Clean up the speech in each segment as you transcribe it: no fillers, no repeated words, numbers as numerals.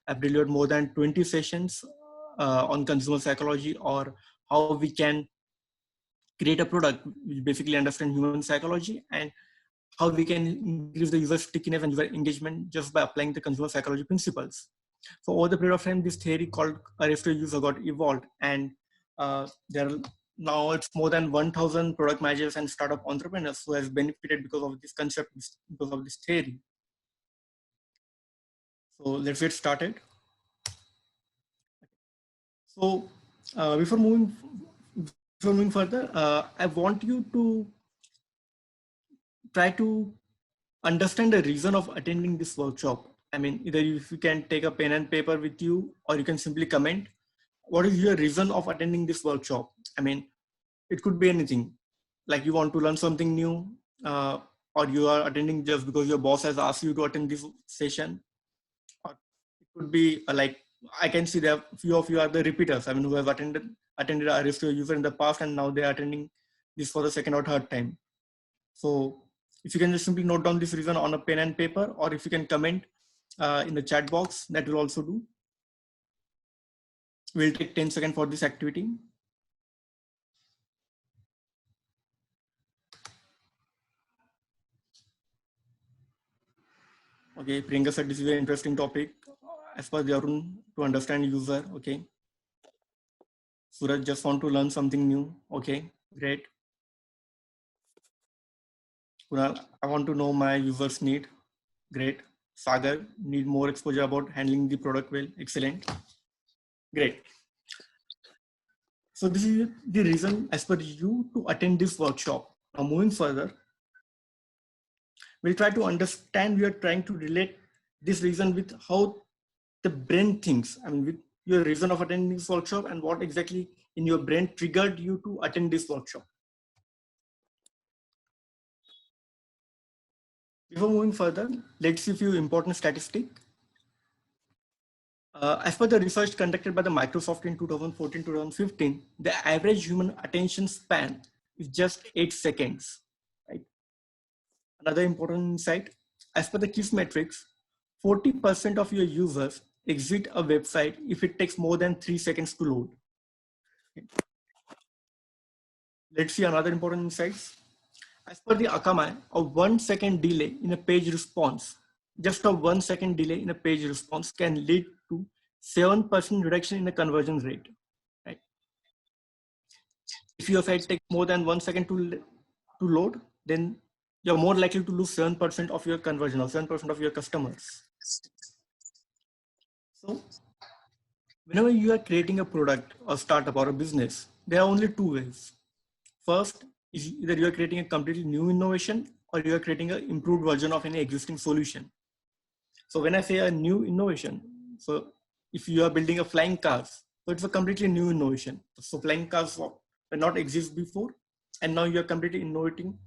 I've delivered more than 20 sessions on consumer psychology, or how we can create a product which basically understand human psychology, and how we can increase the user stickiness and user engagement just by applying the consumer psychology principles. So over the period of time, this theory called arrest your user got evolved, and there are now it's more than 1,000 product managers and startup entrepreneurs who have benefited because of this concept, because of this theory. So let's get started. So before moving further, I want you to try to understand the reason of attending this workshop. I mean, either if you can take a pen and paper with you, or you can simply comment, what is your reason of attending this workshop? I mean, it could be anything, like you want to learn something new, or you are attending just because your boss has asked you to attend this session. Or it could be like, I can see that few of you are the repeaters, I mean, who have attended Aristo user in the past, and now they are attending this for the second or third time. So if you can just simply note down this reason on a pen and paper, or if you can comment in the chat box, that will also do. We'll take 10 seconds for this activity. Okay, Priyanka said this is an interesting topic as per the Arun, to understand user. Okay. Suraj just want to learn something new. Okay, great. Kunal, I want to know my users need. Great. Sagar, need more exposure about handling the product well. Excellent. Great. So this is the reason as per you to attend this workshop. Now moving further, we'll try to understand, we are trying to relate this reason with how the brain thinks. I mean, with your reason of attending this workshop, and what exactly in your brain triggered you to attend this workshop. Before moving further, let's see a few important statistics. As per the research conducted by the Microsoft in 2014-2015, the average human attention span is just 8 seconds. Right? Another important insight, as per the KISS metrics, 40% of your users exit a website if it takes more than 3 seconds to load. Okay. Let's see another important insights. As per the Akamai, a 1 second delay in a page response, just a 1 second delay in a page response can lead to 7% reduction in the conversion rate. Right? If your site takes more than 1 second to load, then you're more likely to lose 7% of your conversion, or 7% of your customers. So whenever you are creating a product or startup or a business, there are only two ways. First is either you are creating a completely new innovation, or you are creating an improved version of any existing solution. So when I say a new innovation, so if you are building a flying cars, so it's a completely new innovation. So flying cars did not exist before, and now you are completely innovating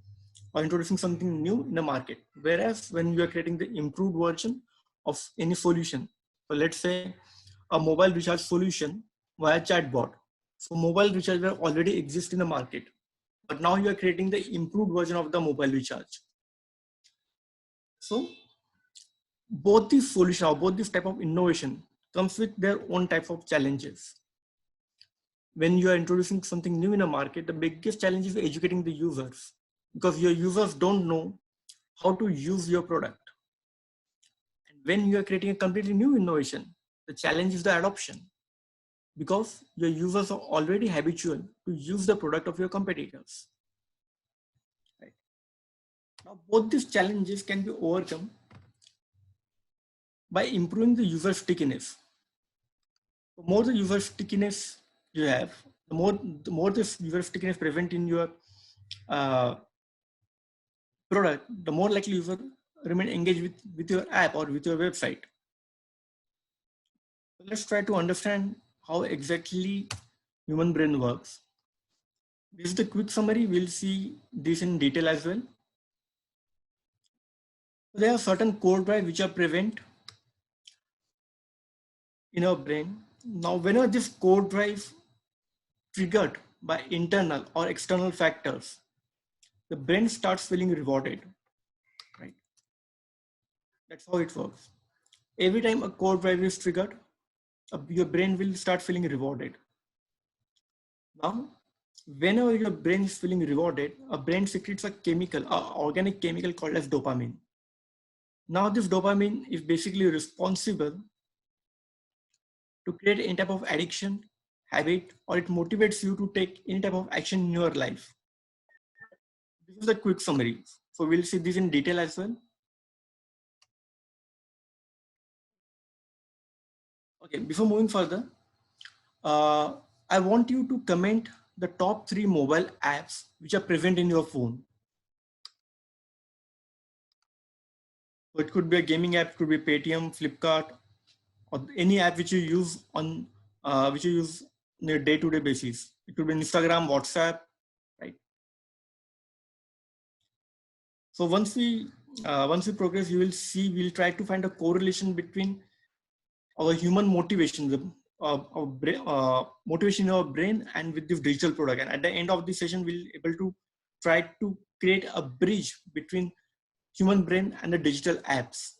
or introducing something new in the market. Whereas when you are creating the improved version of any solution, so let's say a mobile recharge solution via chatbot. So mobile recharge already exists in the market, but now you are creating the improved version of the mobile recharge. So both these solutions, or both this type of innovation, comes with their own type of challenges. When you are introducing something new in a market, the biggest challenge is educating the users, because your users don't know how to use your product. And when you are creating a completely new innovation, the challenge is the adoption, because your users are already habitual to use the product of your competitors. Right? Now, both these challenges can be overcome by improving the user stickiness. The more the user stickiness you have, the more this user stickiness present in your product, the more likely user remain engaged with your app or with your website. So let's try to understand how exactly human brain works. This is the quick summary. We'll see this in detail as well. There are certain core drives which are present in our brain. Now, whenever this core drive triggered by internal or external factors, the brain starts feeling rewarded, right? That's how it works. Every time a core drive is triggered, your brain will start feeling rewarded. Now, whenever your brain is feeling rewarded, a brain secretes a chemical, an organic chemical called as dopamine. Now, this dopamine is basically responsible to create any type of addiction, habit, or it motivates you to take any type of action in your life. This is a quick summary. So we'll see this in detail as well. Okay, before moving further, I want you to comment the top 3 mobile apps which are present in your phone. So it could be a gaming app, it could be Paytm, Flipkart, or any app which you use on a day-to-day basis. It could be Instagram, WhatsApp, right? So once we progress, you will see we'll try to find a correlation between our human motivation, motivation in our brain, and with this digital product. And at the end of the session, we'll able to try to create a bridge between human brain and the digital apps.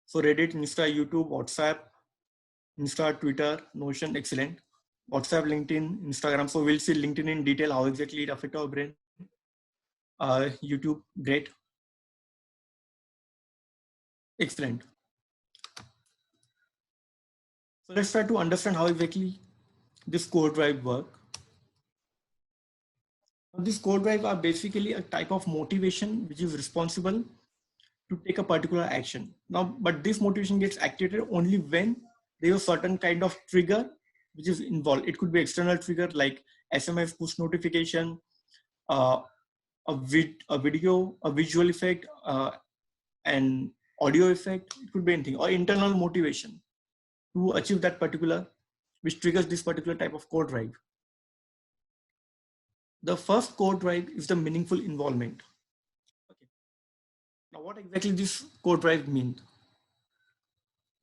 So Reddit, Insta, YouTube, WhatsApp, Insta, Twitter, Notion, excellent. WhatsApp, LinkedIn, Instagram. So we'll see LinkedIn in detail, how exactly it affects our brain. YouTube, great. Excellent. So let's try to understand how exactly this core drive work. These core drive are basically a type of motivation which is responsible to take a particular action. Now, but this motivation gets activated only when there is a certain kind of trigger which is involved. It could be external trigger like SMS push notification, uh, a video, a visual effect, an audio effect. It could be anything, or internal motivation to achieve that particular, which triggers this particular type of core drive. The first core drive is the meaningful involvement. Okay. Now, what exactly this core drive means?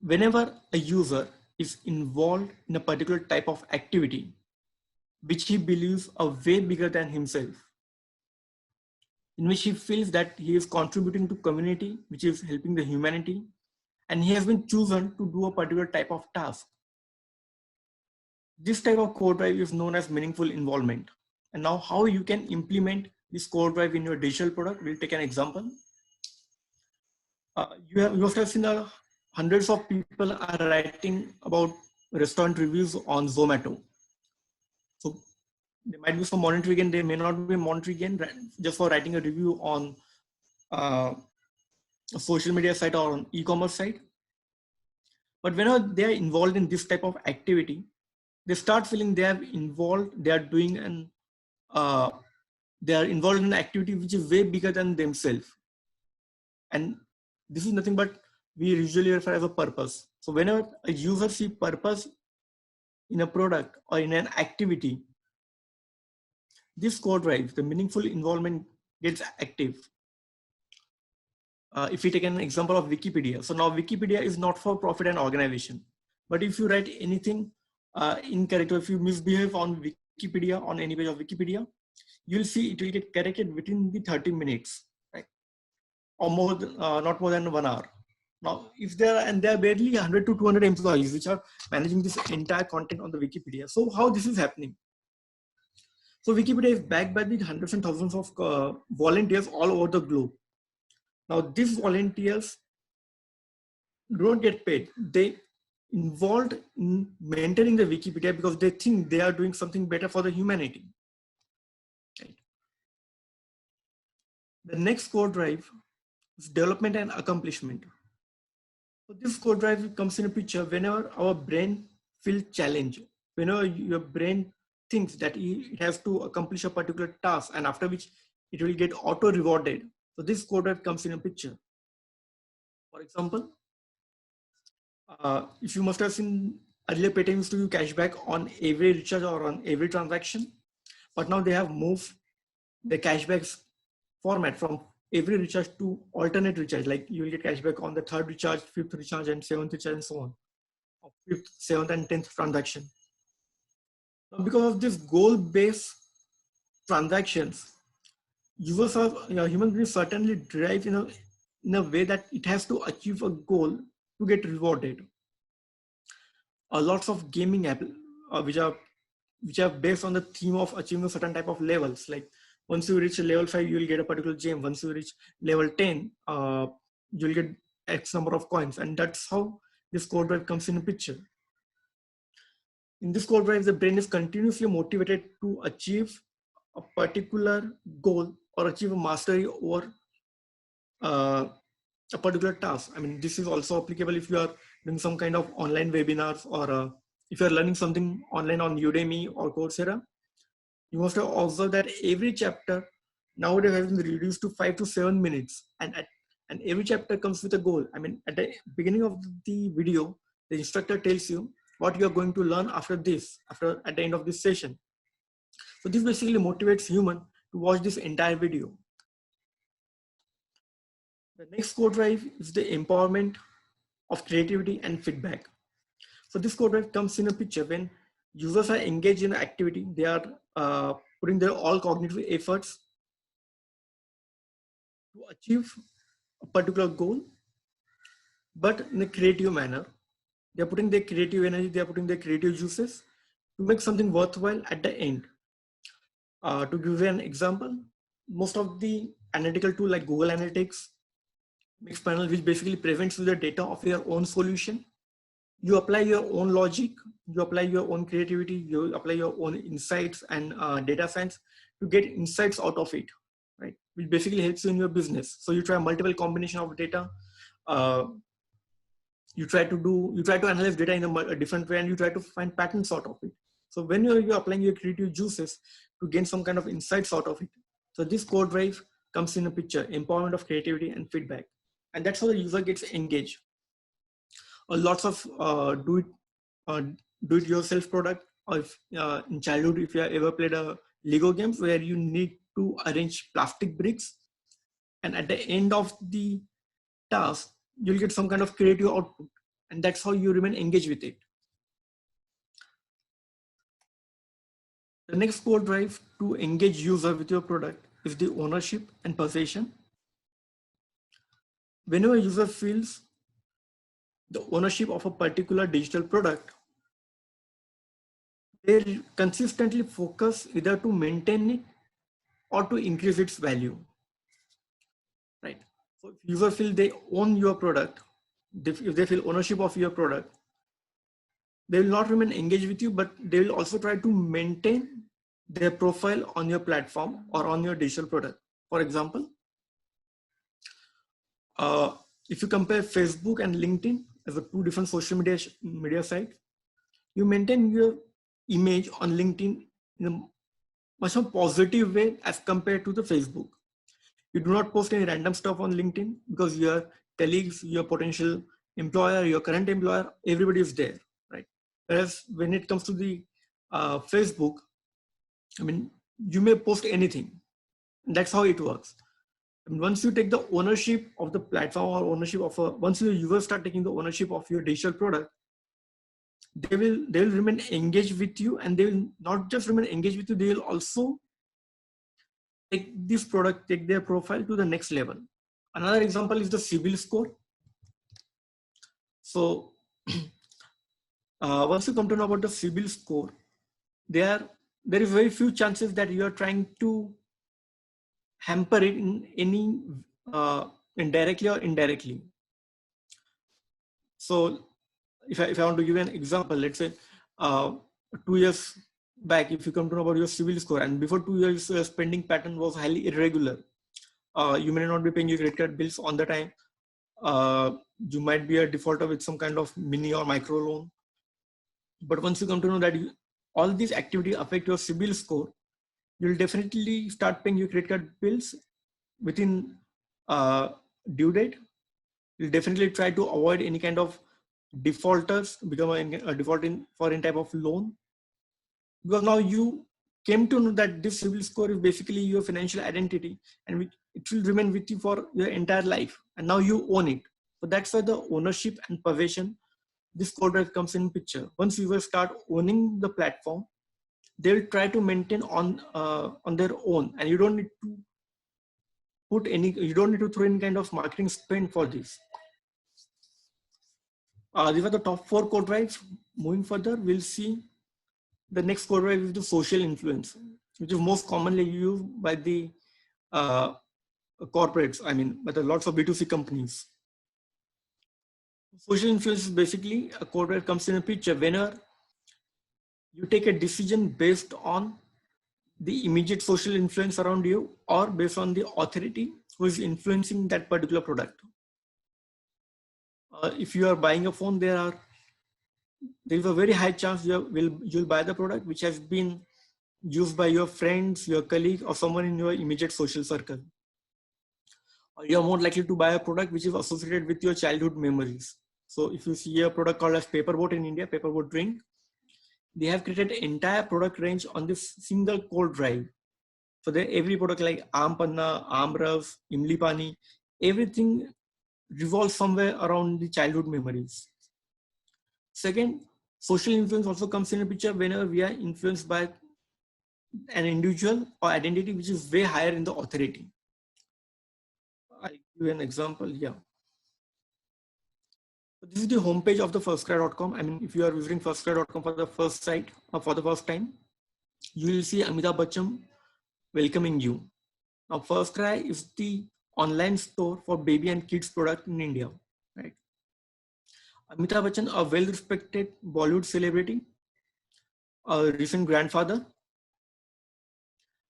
Whenever a user is involved in a particular type of activity, which he believes are way bigger than himself, in which he feels that he is contributing to community, which is helping the humanity, and he has been chosen to do a particular type of task. This type of core drive is known as meaningful involvement. And now how you can implement this core drive in your digital product, we'll take an example. You must have seen hundreds of people are writing about restaurant reviews on Zomato. So there might be some monetary gain, there may not be monetary gain just for writing a review on a social media site or on e-commerce site. But whenever they are involved in this type of activity, they start feeling they are involved, they are doing an they are involved in an activity which is way bigger than themselves. And this is nothing but we usually refer as a purpose. So whenever a user sees purpose in a product or in an activity, this core drive, the meaningful involvement, gets active. If we take an example of Wikipedia. So now Wikipedia is not for profit and organization. But if you write anything incorrect, or if you misbehave on Wikipedia, on any page of Wikipedia, you'll see it will get corrected within the 30 minutes, right? Or more than, not more than 1 hour. Now, if there are barely 100 to 200 employees which are managing this entire content on the Wikipedia. So how this is happening? So Wikipedia is backed by the hundreds and thousands of volunteers all over the globe. Now, these volunteers don't get paid. They involved in maintaining the Wikipedia because they think they are doing something better for the humanity. Right. The next core drive is development and accomplishment. So this core drive comes in a picture whenever our brain feels challenged, whenever your brain thinks that it has to accomplish a particular task, and after which it will get auto rewarded. So this core drive comes in a picture. For example, if you must have seen earlier, Paytm used to give cashback on every recharge or on every transaction, but now they have moved the cashbacks format from every recharge to alternate recharge. Like you will get cashback on the third recharge, fifth recharge, and seventh recharge, and so on. Fifth, seventh, and 10th transaction. Now, because of this goal-based transactions, users of human beings certainly derive in a way that it has to achieve a goal to get rewarded. Lots of gaming app which are based on the theme of achieving a certain type of levels. Like once you reach level 5, you will get a particular gem. Once you reach level 10, you'll get X number of coins. And that's how this code drive comes in a picture. In this code drive, the brain is continuously motivated to achieve a particular goal or achieve a mastery over a particular task. I mean, this is also applicable if you are doing some kind of online webinars, or if you're learning something online on Udemy or Coursera. You must have observed that every chapter nowadays has been reduced to 5 to 7 minutes, and every chapter comes with a goal. I mean, at the beginning of the video, the instructor tells you what you are going to learn after this, at the end of this session. So this basically motivates human to watch this entire video. The next code drive is the empowerment of creativity and feedback. So this code drive comes in a picture when users are engaged in an activity. They are putting their all cognitive efforts to achieve a particular goal, but in a creative manner. They're putting their creative energy, they're putting their creative juices to make something worthwhile at the end. To give you an example, most of the analytical tool like Google Analytics, Mixpanel, which basically presents you the data of your own solution. You apply your own logic, you apply your own creativity, you apply your own insights and data science to get insights out of it, right? Which basically helps you in your business. So you try multiple combination of data. You try to analyze data in a different way, and you try to find patterns out of it. So when you're applying your creative juices to gain some kind of insights out of it. So this code drive comes in a picture, empowerment of creativity and feedback. And that's how the user gets engaged. Lots of do-it-yourself product, or if, in childhood, if you have ever played a Lego games where you need to arrange plastic bricks, and at the end of the task, you'll get some kind of creative output, and that's how you remain engaged with it. The next code drive to engage user with your product is the ownership and possession. Whenever a user feels the ownership of a particular digital product, they consistently focus either to maintain it or to increase its value, right? So if users feel they own your product, if they feel ownership of your product, they will not remain engaged with you, but they will also try to maintain their profile on your platform or on your digital product. For example, if you compare Facebook and LinkedIn as two different social media sites, you maintain your image on LinkedIn in a much more positive way as compared to the Facebook. You do not post any random stuff on LinkedIn because your colleagues, your potential employer, your current employer, everybody is there, right? Whereas when it comes to the Facebook, I mean, you may post anything. That's how it works. I mean, once you take the ownership of the platform or ownership of once your users start taking the ownership of your digital product, they will remain engaged with you, and they will not just remain engaged with you, they will also take this product, take their profile to the next level. Another example is the CIBIL score. So once you come to know about the CIBIL score, there is very few chances that you are trying to hamper it in any indirectly or indirectly. So if I want to give you an example, let's say 2 years back, if you come to know about your CIBIL score, and before 2 years, your spending pattern was highly irregular. You may not be paying your credit card bills on the time. You might be a defaulter with some kind of mini or micro loan. But once you come to know that all these activities affect your CIBIL score, you'll definitely start paying your credit card bills within due date. You'll definitely try to avoid any kind of defaulters, become a default for any type of loan, because now you came to know that this CIBIL score is basically your financial identity, and it will remain with you for your entire life, and now you own it. So that's why the ownership and possession, this code drive comes in picture. Once users start owning the platform, they'll try to maintain on their own, and you don't need to put any, you don't need to throw any kind of marketing spend for this. These are the top 4 core drives. Moving further, we'll see the next core drive is the social influence, which is most commonly used by the corporates, I mean, by the lots of B2C companies. Social influence is basically a core drive comes in a picture whenever you take a decision based on the immediate social influence around you or based on the authority who is influencing that particular product. If you are buying a phone, there is a very high chance you'll buy the product which has been used by your friends, your colleague, or someone in your immediate social circle. Or you're more likely to buy a product which is associated with your childhood memories. So if you see a product called as Paperboat in India, Paperboat drink, they have created entire product range on this single core drive. So every product like Aam Panna, Amras, Imli Pani, everything revolves somewhere around the childhood memories. Second, social influence also comes in a picture whenever we are influenced by an individual or identity which is way higher in the authority. I'll give you an example. Yeah. So this is the homepage of the firstcry.com. I mean, if you are visiting firstcry.com for the first site or for the first time, you will see Amitabh Bachchan welcoming you. Now, FirstCry is the online store for baby and kids product in India, right? Amitabh Bachchan, a well-respected Bollywood celebrity, a recent grandfather,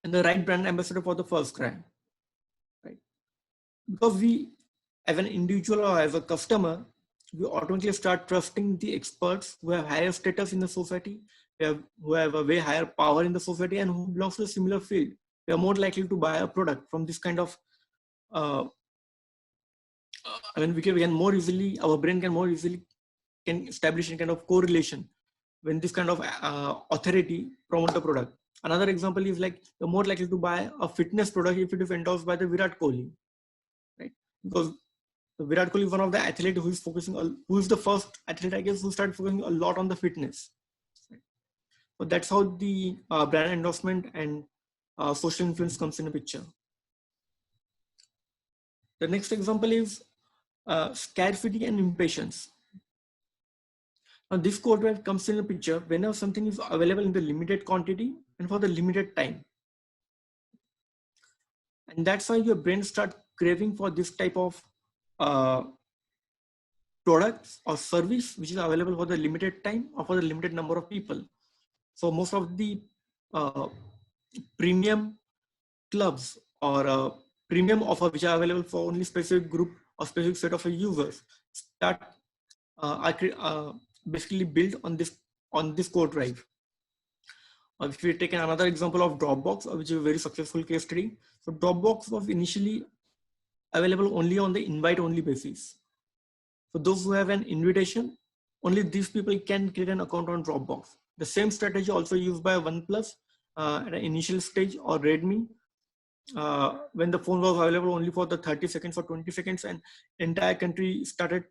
and the right brand ambassador for the FirstCry, right? Because we, as an individual or as a customer, we automatically start trusting the experts who have higher status in the society, who have a way higher power in the society, and who belongs to a similar field. We are more likely to buy a product from this kind of I mean, we can more easily, our brain can more easily can establish a kind of correlation when this kind of authority promote a product. Another example is like you're more likely to buy a fitness product if it is endorsed by the Virat Kohli, right? Because the Virat Kohli is one of the athletes who is focusing, who is the first athlete, I guess, who started focusing a lot on the fitness. Right? So that's how the brand endorsement and social influence comes in a picture. The next example is scarcity and impatience. Now this core drive comes in a picture whenever something is available in the limited quantity and for the limited time. And that's why your brain starts craving for this type of products or service which is available for the limited time or for the limited number of people. So most of the premium clubs or premium offer which are available for only specific group or specific set of users start basically built on this core drive. If we take another example of Dropbox, which is a very successful case study. So Dropbox was initially available only on the invite only basis. For those who have an invitation, only these people can create an account on Dropbox. The same strategy also used by OnePlus at an initial stage, or Redmi, when the phone was available only for the 30 seconds or 20 seconds, and entire country started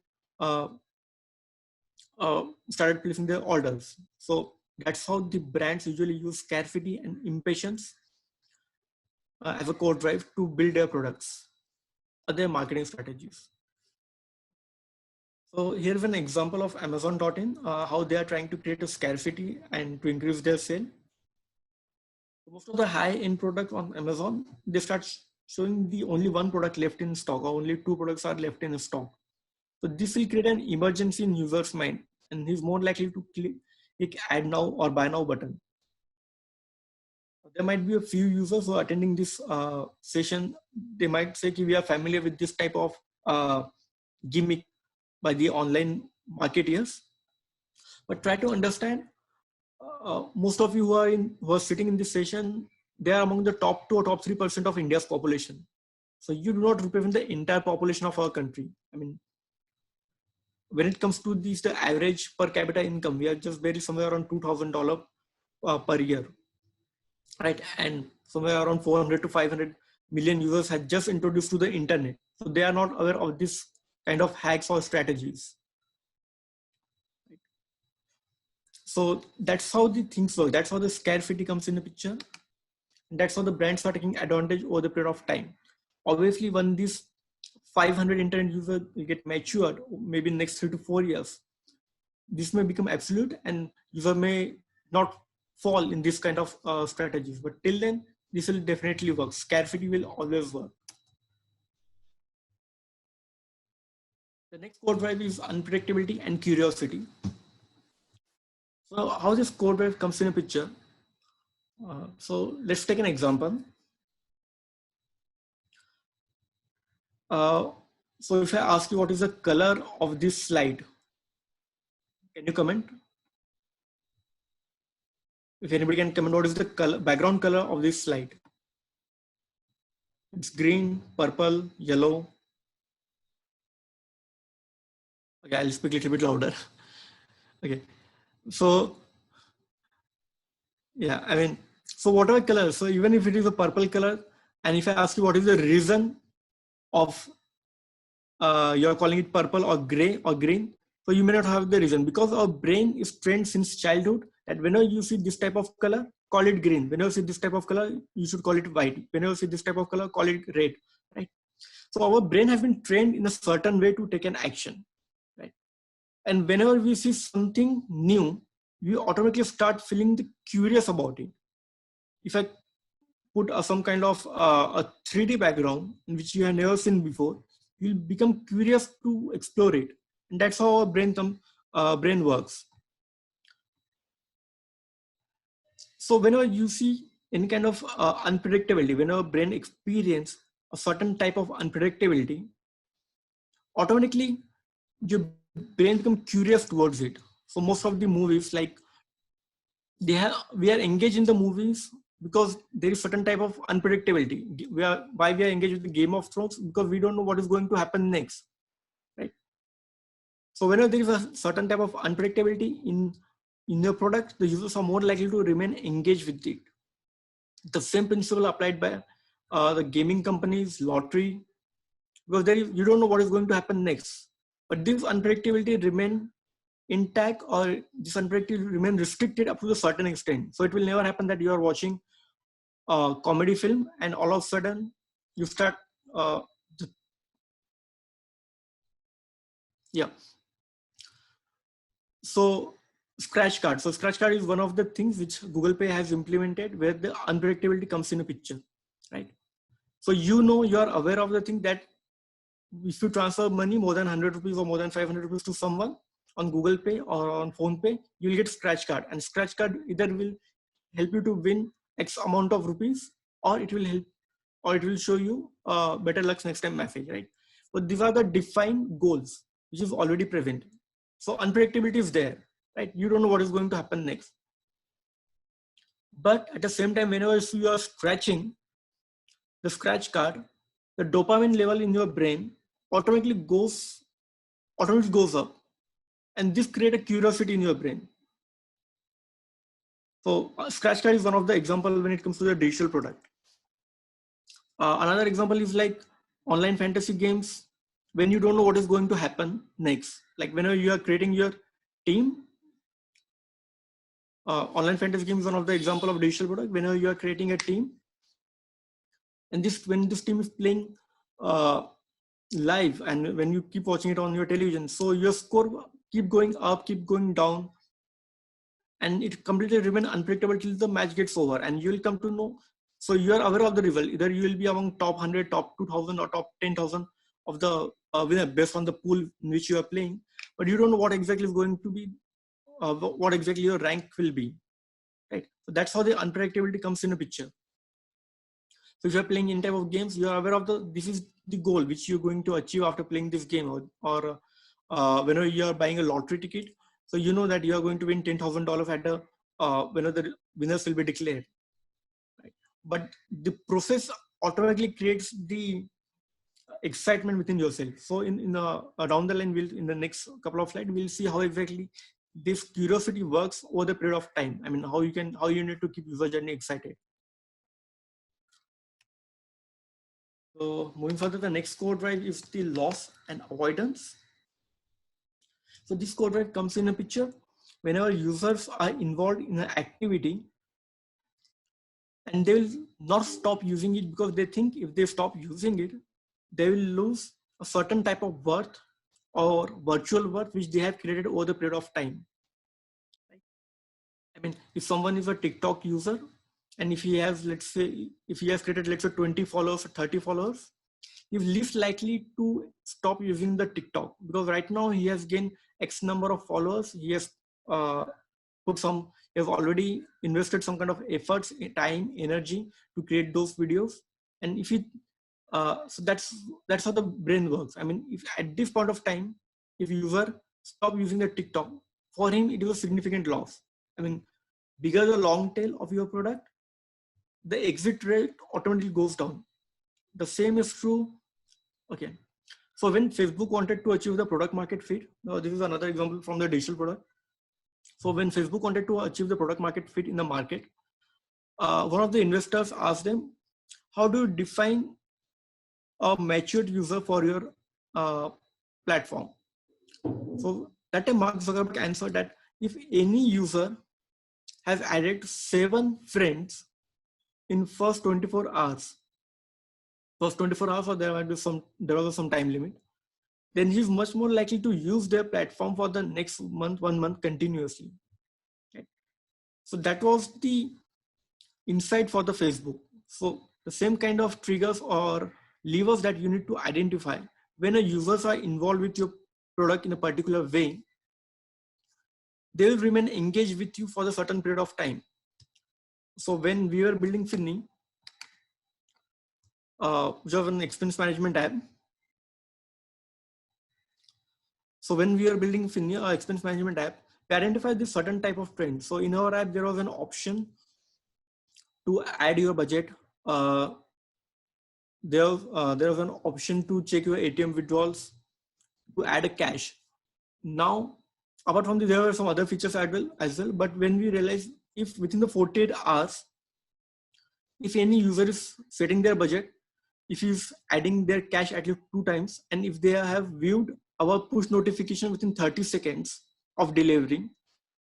placing their orders. So that's how the brands usually use scarcity and impatience as a core drive to build their products or their marketing strategies. So here's an example of Amazon.in, how they are trying to create a scarcity and to increase their sale. Most of the high-end products on Amazon, they start showing the only one product left in stock, or only 2 products are left in stock. So this will create an emergency in user's mind, and he's more likely to click add now or buy now button. There might be a few users who are attending this session. They might say we are familiar with this type of gimmick by the online marketeers, but try to understand. Most of you who are sitting in this session, they are among the top 2 or top 3% of India's population. So you do not represent the entire population of our country. I mean, when it comes to the average per capita income, we are just barely somewhere around $2,000 per year, right? And somewhere around 400 to 500 million users had just introduced to the internet. So they are not aware of this kind of hacks or strategies. So that's how the things work. That's how the scarcity comes in the picture. And that's how the brands are taking advantage over the period of time. obviously when these 500 internet users will get matured, maybe in next 3 to 4 years, this may become absolute and user may not fall in this kind of strategies. But till then, this will definitely work. Scarcity will always work. The next core drive is unpredictability and curiosity. So how this core drive comes in a picture? So let's take an example. So if I ask you what is the color of this slide, can you comment? If anybody can comment, what is the color, background color of this slide? It's green, purple, yellow. Okay, I'll speak a little bit louder. Okay, so yeah, I mean, so whatever color, so even if it is a purple color, and if I ask you what is the reason of you're calling it purple or gray or green, so you may not have the reason, because our brain is trained since childhood that whenever you see this type of color, call it green. Whenever you see this type of color, you should call it white. Whenever you see this type of color, call it red, right? So our brain has been trained in a certain way to take an action, right? And whenever we see something new, we automatically start feeling curious about it. If I put some kind of a 3D background in which you have never seen before, you'll become curious to explore it. And that's how our brain works. So whenever you see any kind of unpredictability, whenever brain experience a certain type of unpredictability, automatically your brain become curious towards it. So most of the movies, like we are engaged in the movies because there is certain type of unpredictability. Why we are engaged with the Game of Thrones, because we don't know what is going to happen next, right? So whenever there is a certain type of unpredictability in your product, the users are more likely to remain engaged with it. The same principle applied by the gaming companies, lottery, because you don't know what is going to happen next. But this unpredictability remain intact, or this unpredictability remain restricted up to a certain extent. So it will never happen that you are watching a comedy film and all of a sudden you start yeah. So scratch card. So scratch card is one of the things which Google Pay has implemented where the unpredictability comes in a picture, right? So you are aware of the thing that if you transfer money more than 100 rupees or more than 500 rupees to someone on Google Pay or on Phone Pay, you will get scratch card, and scratch card either will help you to win X amount of rupees, or it will show you better luck next time message, right? But these are the defined goals which is already present. So unpredictability is there, right? You don't know what is going to happen next. But at the same time, whenever you are scratching the scratch card, the dopamine level in your brain automatically goes up, and this creates a curiosity in your brain. So scratch card is one of the example when it comes to the digital product. Another example is like online fantasy games, when you don't know what is going to happen next. Like whenever you are creating your team, online fantasy game is one of the example of digital product. Whenever you are creating a team, and when this team is playing live, and when you keep watching it on your television, so your score keep going up, keep going down, and it completely remain unpredictable till the match gets over, and you will come to know. So you are aware of the result. Either you will be among top 100, top 2000, or top 10,000 of the winner based on the pool in which you are playing, but you don't know what exactly is going to be, what exactly your rank will be, right? So that's how the unpredictability comes in a picture. So if you're playing in type of games, you are aware of this is the goal which you're going to achieve after playing this game, or whenever you are buying a lottery ticket, so you know that you are going to win $10,000 at the whenever the winners will be declared, right? But the process automatically creates the excitement within yourself. So down the line, in the next couple of slides, we'll see how exactly this curiosity works over the period of time. I mean, how you need to keep user journey excited. So moving further, the next core drive is the loss and avoidance. So this core drive comes in a picture whenever users are involved in an activity and they will not stop using it because they think if they stop using it, they will lose a certain type of worth or virtual worth which they have created over the period of time. I mean, if someone is a TikTok user and if he has, let's say, if he has created, let's say 20 followers or 30 followers, he's least likely to stop using the TikTok because right now he has gained X number of followers. He has uh, he has already invested some kind of efforts, time, energy to create those videos. And if he, so that's how the brain works. I mean, if at this point of time, if user stop using the TikTok, for him it is a significant loss. I mean, bigger the long tail of your product, the exit rate automatically goes down. The same is true. Okay. So when Facebook wanted to achieve the product market fit, this is another example from the digital product. So when Facebook wanted to achieve the product market fit in the market, one of the investors asked them, how do you define a matured user for your platform? So that time Mark Zuckerberg answered that if any user has added 7 friends in first 24 hours, first 24 hours, or there was some time limit, then he's much more likely to use their platform for the next month, 1 month continuously. Right? So that was the insight for the Facebook. So the same kind of triggers or levers that you need to identify when a users are involved with your product in a particular way, they will remain engaged with you for a certain period of time. So when we were building Finny, which was an expense management app. So when we are building Finny, expense management app, we identified this certain type of trend. So in our app, there was an option to add your budget. There was an option to check your ATM withdrawals, to add a cash. Now, apart from this, there were some other features as well. But when we realized if within the 48 hours, if any user is setting their budget, if he's adding their cash at least 2 times, and if they have viewed our push notification within 30 seconds of delivery,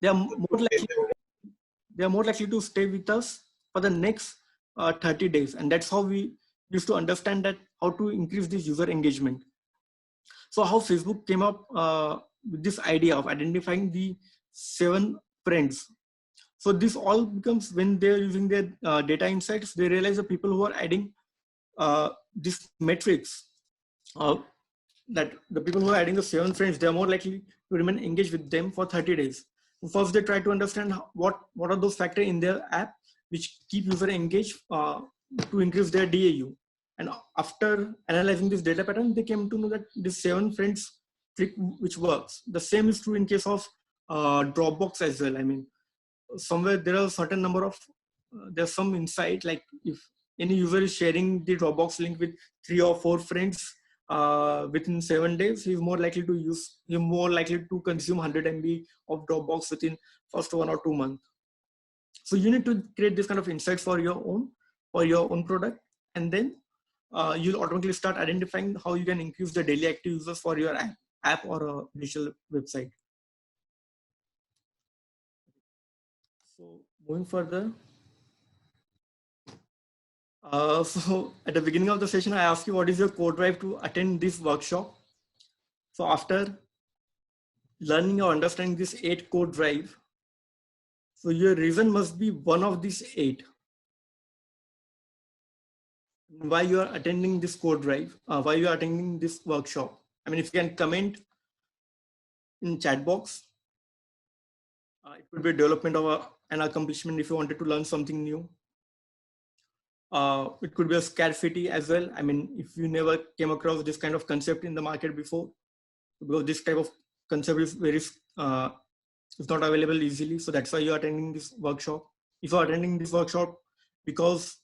they are more likely to stay with us for the next 30 days. And that's how we used to understand that how to increase this user engagement. So how Facebook came up with this idea of identifying the 7 friends. So this all becomes when they're using their data insights, they realize the people who are adding this metrics, that the people who are adding the 7 friends, they are more likely to remain engaged with them for 30 days. First, they try to understand what are those factors in their app which keep user engaged to increase their DAU. And after analyzing this data pattern, they came to know that this 7 friends trick which works. The same is true in case of Dropbox as well. I mean, somewhere there are a certain number of, there's some insight, like if any user is sharing the Dropbox link with 3 or 4 friends within 7 days, he's more likely to consume 100 MB of Dropbox within first 1 or 2 months. So you need to create this kind of insights for your own product, and then you'll automatically start identifying how you can increase the daily active users for your app or a digital website. So moving further, so at the beginning of the session, I asked you what is your core drive to attend this workshop. So after learning or understanding this 8 core drive, so your reason must be one of these 8. Why you are attending this core drive, why you are attending this workshop. I mean, if you can comment in chat box, it could be a development of an accomplishment if you wanted to learn something new. It could be a scarcity as well. I mean, if you never came across this kind of concept in the market before, because this type of concept is it's not available easily. So that's why you're attending this workshop. If you're attending this workshop because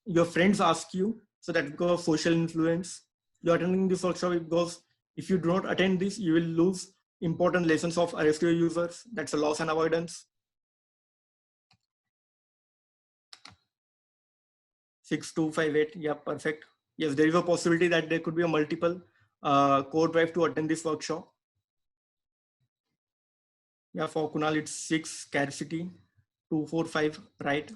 your friends ask you, so that's because of social influence. You're attending this workshop because if you do not attend this, you will lose important lessons of RSTO users. That's a loss and avoidance. 6258, yeah, perfect. Yes, there is a possibility that there could be a multiple core drive to attend this workshop. Yeah, for Kunal, it's 6, scarcity, 245, right?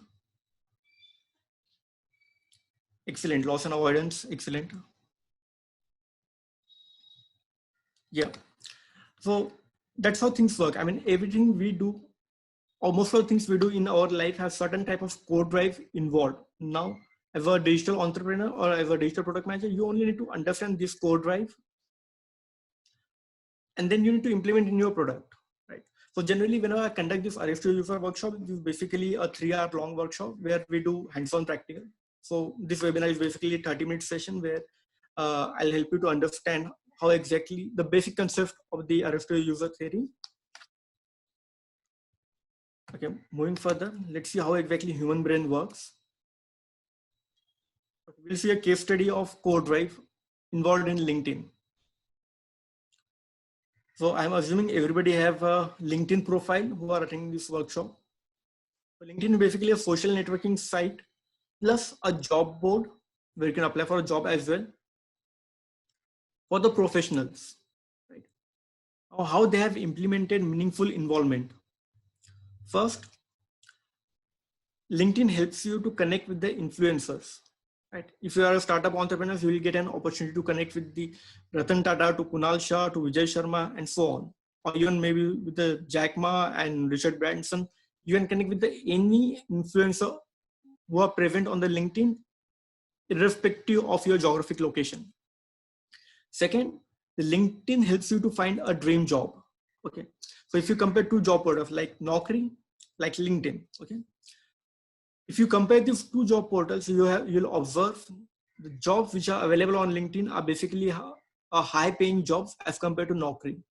Excellent. Loss and avoidance. Excellent. Yeah. So that's how things work. I mean, everything we do, or most of the things we do in our life, has certain type of code drive involved. Now, as a digital entrepreneur or as a digital product manager, you only need to understand this code drive, and then you need to implement in your product, right? So generally, whenever I conduct this RFQ user workshop, this is basically a 3-hour long workshop where we do hands-on practical. So this webinar is basically a 30-minute session where I'll help you to understand how exactly the basic concept of the RFQ user theory. Okay, moving further, let's see how exactly human brain works. Okay, we'll see a case study of code drive involved in LinkedIn. So I'm assuming everybody have a LinkedIn profile who are attending this workshop. So LinkedIn is basically a social networking site plus a job board where you can apply for a job as well for the professionals, right? How they have implemented meaningful involvement. First, LinkedIn helps you to connect with the influencers, right? If you are a startup entrepreneur, you will get an opportunity to connect with the Ratan Tata, to Kunal Shah, to Vijay Sharma, and so on. Or even maybe with the Jack Ma and Richard Branson, you can connect with any influencer who are present on the LinkedIn, irrespective of your geographic location. Second, the LinkedIn helps you to find a dream job. Okay, so if you compare two job portals like Naukri, like LinkedIn, okay, if you compare these two job portals, you'll observe the jobs which are available on LinkedIn are basically a high-paying jobs as compared to Naukri.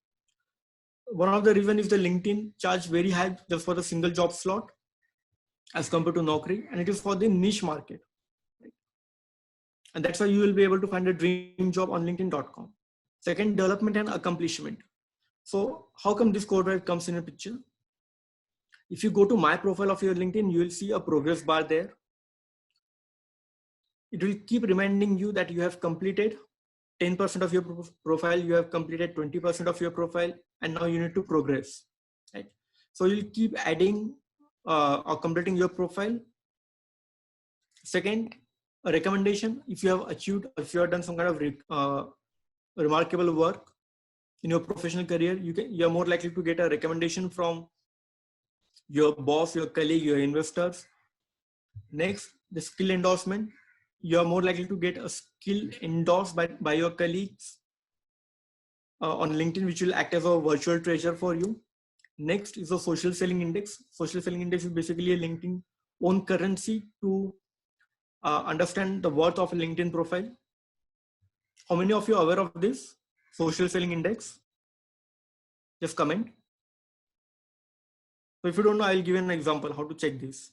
One of the reasons is the LinkedIn charge very high just for the single job slot as compared to Naukri, and it is for the niche market. Right? And that's why you will be able to find a dream job on LinkedIn.com. Second, development and accomplishment. So how come this code drive comes in a picture? If you go to my profile of your LinkedIn, you will see a progress bar there. It will keep reminding you that you have completed 10% of your profile, you have completed 20% of your profile, and now you need to progress, right? So you'll keep adding or completing your profile. Second, a recommendation. If you have achieved, if you have done some kind of remarkable work in your professional career, you're more likely to get a recommendation from your boss, your colleague, your investors. Next, the skill endorsement. You're more likely to get a skill endorsed by your colleagues on LinkedIn, which will act as a virtual treasure for you. Next is the social selling index. Social selling index is basically a LinkedIn own currency to understand the worth of a LinkedIn profile. How many of you are aware of this social selling index? Just comment. So if you don't know, I'll give you an example how to check this.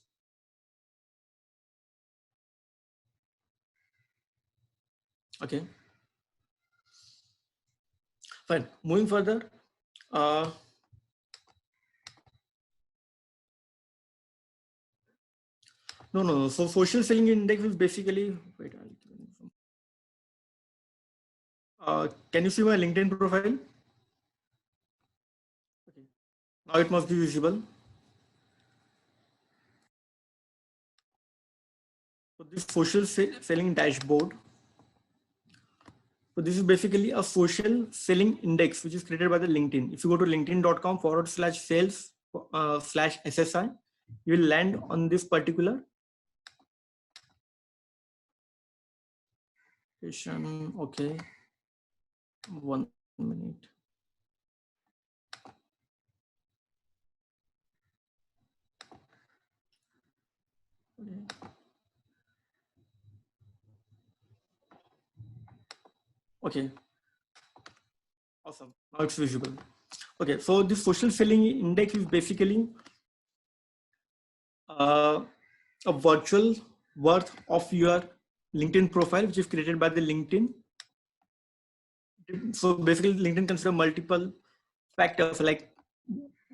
Okay. Fine. Moving further. No. So social selling index is basically, wait, can you see my LinkedIn profile? Okay. Now it must be visible. So this social selling dashboard. So this is basically a social selling index, which is created by the LinkedIn. If you go to linkedin.com/sales/SSI, you will land on this particular session. Okay. 1 minute. Okay. Awesome. Now it's visible. Okay. So this social selling index is basically a virtual worth of your LinkedIn profile, which is created by the LinkedIn. So basically, LinkedIn consider multiple factors like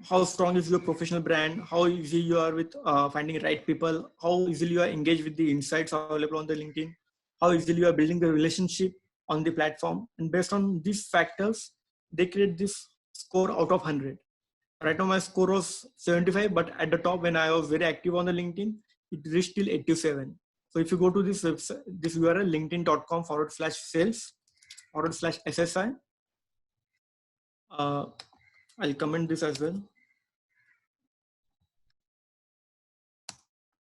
how strong is your professional brand, how easy you are with finding right people, how easily you are engaged with the insights available on the LinkedIn, how easily you are building the relationship on the platform. And based on these factors, they create this score out of 100. Right now, my score was 75, but at the top, when I was very active on the LinkedIn, it reached till 87. So if you go to this website, this URL, linkedin.com/sales/SSI, I'll comment this as well.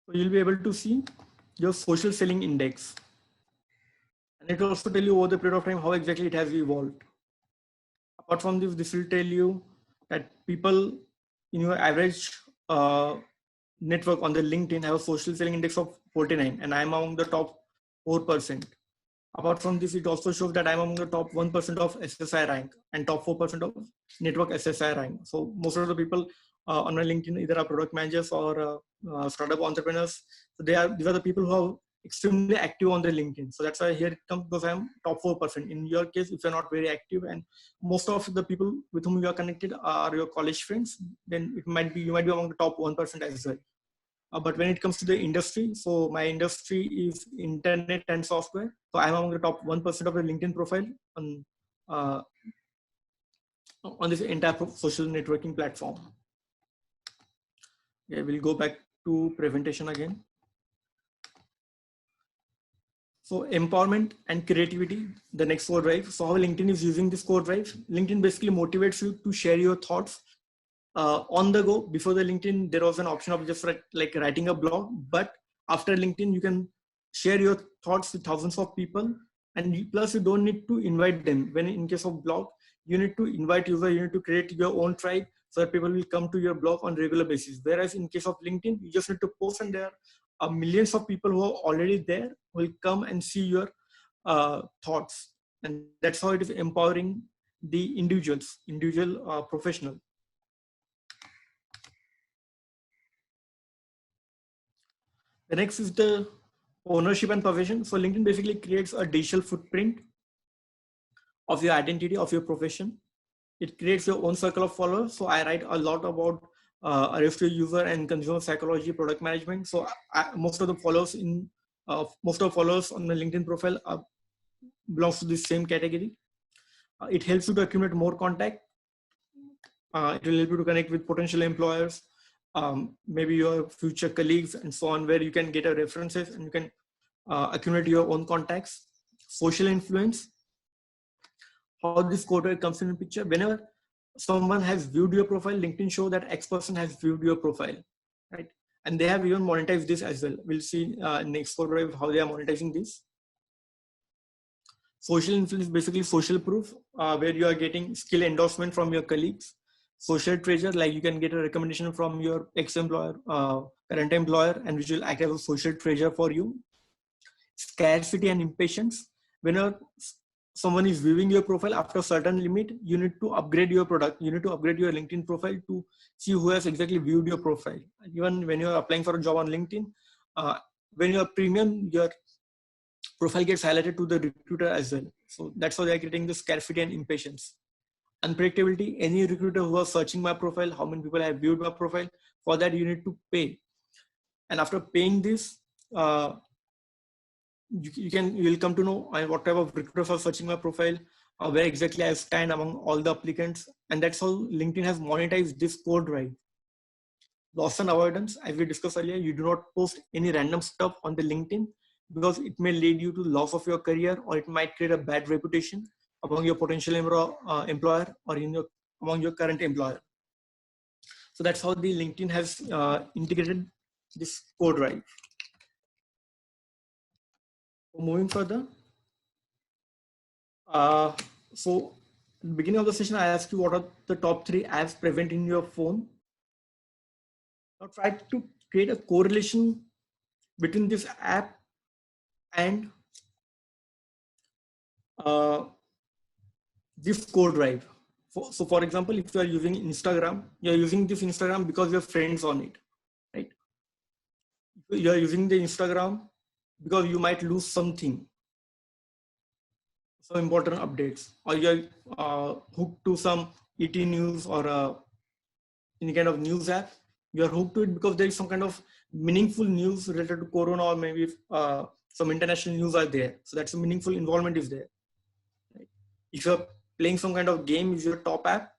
So you'll be able to see your social selling index. And it will also tell you over the period of time how exactly it has evolved. Apart from this will tell you that people in your average network on the LinkedIn have a social selling index of 49, and I'm among the top 4%. Apart from this, it also shows that I'm among the top 1% of SSI rank and top 4% of network SSI rank. So most of the people on my LinkedIn either are product managers or startup entrepreneurs. So these are the people who are extremely active on their LinkedIn. So that's why here it comes, because I'm top 4%. In your case, if you're not very active and most of the people with whom you are connected are your college friends, then you might be among the top 1% as well. But when it comes to the industry, so my industry is internet and software. So I'm among the top 1% of the LinkedIn profile on this entire social networking platform. Okay, we'll go back to presentation again. So empowerment and creativity, the next core drive. So how LinkedIn is using this core drive? LinkedIn basically motivates you to share your thoughts on the go. Before the LinkedIn, there was an option of just like writing a blog, but after LinkedIn, you can share your thoughts with thousands of people, and plus you don't need to invite them. When in case of blog, you need to invite users, you need to create your own tribe so that people will come to your blog on regular basis. Whereas in case of LinkedIn, you just need to post, and there are millions of people who are already there will come and see your thoughts, and that's how it is empowering the individual professional. The next is the ownership and possession. So LinkedIn basically creates a digital footprint of your identity, of your profession. It creates your own circle of followers. So I write a lot about RFQ user and consumer psychology, product management. So most of the followers on the LinkedIn profile belongs to the same category. It helps you to accumulate more contact. It will help you to connect with potential employers, maybe your future colleagues and so on, where you can get references and you can accumulate your own contacts. Social influence, how this code comes in the picture. Whenever someone has viewed your profile, LinkedIn show that X person has viewed your profile, right? And they have even monetized this as well. We'll see next code how they are monetizing this. Social influence, basically social proof, where you are getting skill endorsement from your colleagues. Social treasure, like you can get a recommendation from your ex-employer, current employer, and which will act as a social treasure for you. Scarcity and impatience, whenever someone is viewing your profile after a certain limit, you need to upgrade your product. You need to upgrade your LinkedIn profile to see who has exactly viewed your profile. Even when you're applying for a job on LinkedIn, when you're premium, your profile gets highlighted to the recruiter as well. So that's how they're getting the scarcity and impatience. Unpredictability, any recruiter who is searching my profile, how many people have viewed my profile, for that you need to pay. And after paying this, you will come to know what type of recruiters are searching my profile, where exactly I stand among all the applicants. And that's how LinkedIn has monetized this core drive. Loss and avoidance, as we discussed earlier, you do not post any random stuff on the LinkedIn because it may lead you to loss of your career, or it might create a bad reputation among your potential employer or among your current employer. So that's how the LinkedIn has integrated this core drive. Moving further, so at the beginning of the session, I asked you what are the top 3 apps present in your phone. Now try to create a correlation between this app and this core drive. So for example, if you are using Instagram, you're using this Instagram because you have friends on it, right? You're using the Instagram because you might lose something, some important updates, or you're hooked to some ET news or any kind of news app. You're hooked to it because there is some kind of meaningful news related to Corona, or maybe some international news are there. So that's a meaningful involvement is there. Right? If you're playing some kind of game, is your top app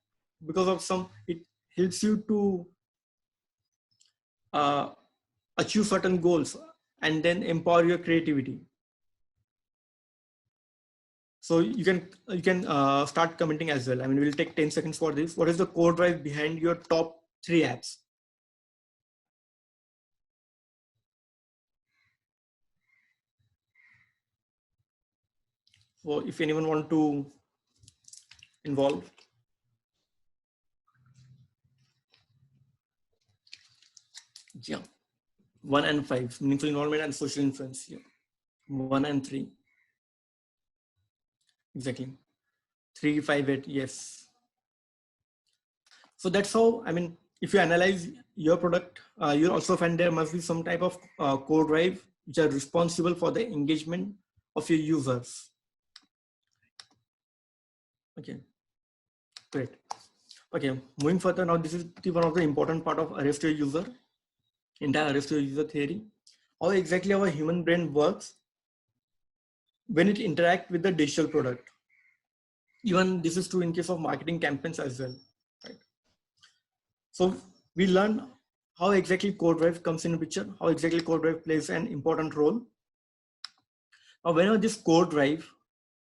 because of it helps you to achieve certain goals. and then empower your creativity. So you can start commenting as well. I mean, we'll take 10 seconds for this. What is the core drive behind your top 3 apps? So if anyone want to involve. Yeah. 1 and 5, meaningful involvement and social influence. Yeah. 1 and 3. Exactly. 3, 5, 8. Yes. So that's how, I mean, if you analyze your product, you'll also find there must be some type of core drive which are responsible for the engagement of your users. Okay, great. Okay, moving further now, this is one of the important part of arrest your user, entire arrest your user theory. How exactly our human brain works when it interacts with the digital product. Even this is true in case of marketing campaigns as well, right? So we learn how exactly core drive comes in a picture, how exactly core drive plays an important role. Now, whenever this core drive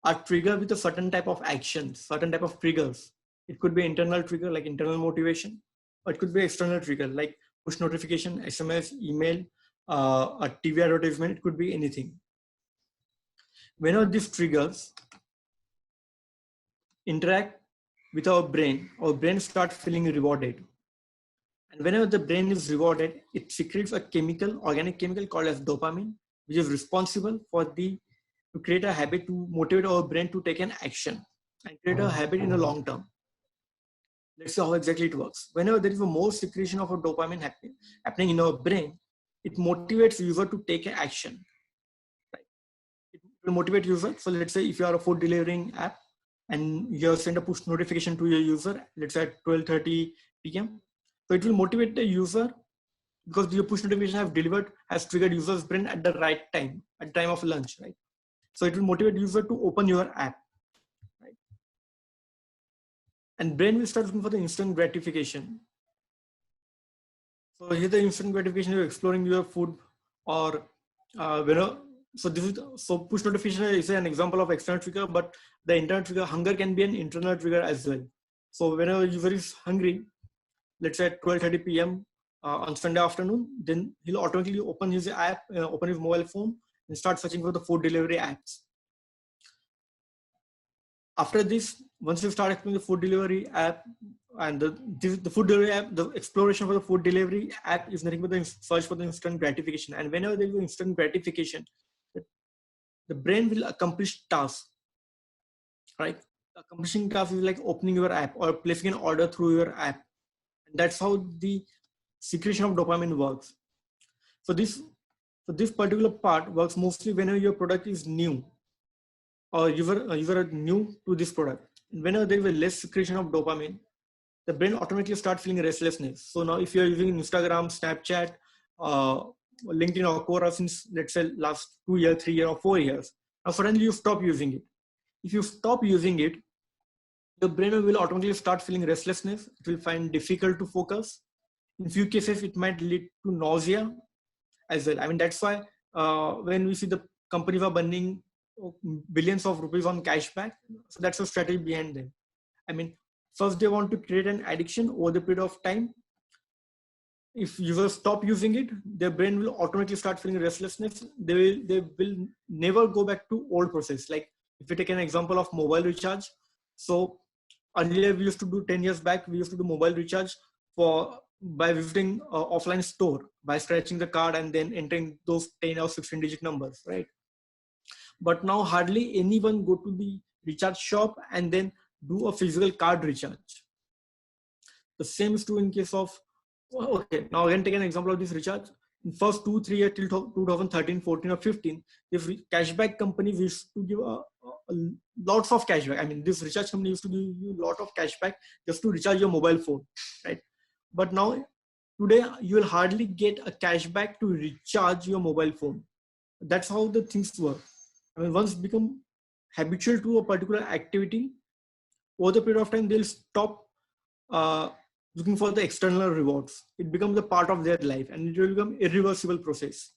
are triggered with a certain type of action, certain type of triggers, it could be internal trigger like internal motivation, or it could be external trigger like push notification, SMS, email, a TV advertisement, it could be anything. Whenever these triggers interact with our brain starts feeling rewarded. And whenever the brain is rewarded, it secretes a chemical, organic chemical called as dopamine, which is responsible for to create a habit to motivate our brain to take an action and create a habit in the long term. Let's see how exactly it works. Whenever there is a more secretion of a dopamine happening in our brain, it motivates user to take an action. Right? It will motivate user. So let's say if you are a food delivering app and you send a push notification to your user, let's say at 12:30 p.m. So it will motivate the user because your push notification has triggered user's brain at the right time, at time of lunch, right? So it will motivate user to open your app, right? And brain will start looking for the instant gratification. So here the instant gratification, you're exploring your food or so this is so push notification is an example of external trigger, but the internal trigger hunger can be an internal trigger as well. So whenever user is hungry, let's say at 12:30 p.m. On Sunday afternoon, then he'll automatically open his app, open his mobile phone, and start searching for the food delivery apps. After this, once you start exploring the food delivery app and the food delivery app, the exploration for the food delivery app is nothing but the search for the instant gratification. And whenever there is instant gratification, the brain will accomplish tasks, right? Accomplishing tasks is like opening your app or placing an order through your app. And that's how the secretion of dopamine works. So this particular part works mostly whenever your product is new or you are new to this product. Whenever there is a less secretion of dopamine, the brain automatically starts feeling restlessness. So now if you're using Instagram, Snapchat, LinkedIn or Quora since let's say last 2 years, 3 years or 4 years, now suddenly you stop using it. If you stop using it, the brain will automatically start feeling restlessness. It will find difficult to focus. In few cases, it might lead to nausea as well. I mean, that's why when we see the companies are burning billions of rupees on cashback, so that's a strategy behind them. I mean, first they want to create an addiction over the period of time. If users stop using it, their brain will automatically start feeling restlessness. They will never go back to old process. Like if we take an example of mobile recharge, so earlier we used to do 10 years back, we used to do mobile recharge by visiting offline store, by scratching the card and then entering those 10 or 16 digit numbers, right? But now hardly anyone go to the recharge shop and then do a physical card recharge. The same is true in case of, okay, now again take an example of this recharge. In first 2-3 years till 2013, 14 or 15, if cashback companies used to give lots of cashback. I mean, this recharge company used to give you a lot of cashback just to recharge your mobile phone, right? But now today you will hardly get a cashback to recharge your mobile phone. That's how the things work. I mean, once become habitual to a particular activity, over the period of time, they'll stop looking for the external rewards. It becomes a part of their life and it will become irreversible process.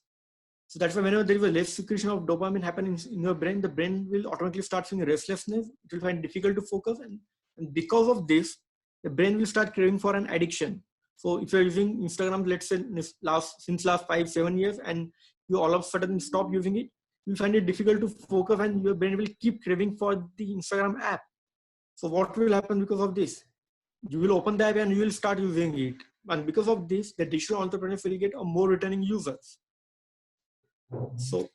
So that's why whenever there is a less secretion of dopamine happening in your brain, the brain will automatically start feeling restlessness. It will find difficult to focus, and because of this, the brain will start craving for an addiction. So if you're using Instagram, let's say since last 5-7 years, and you all of a sudden stop using it, you find it difficult to focus, and your brain will keep craving for the Instagram app. So what will happen because of this? You will open the app and you will start using it. And because of this, the digital entrepreneurs will get a more returning users. So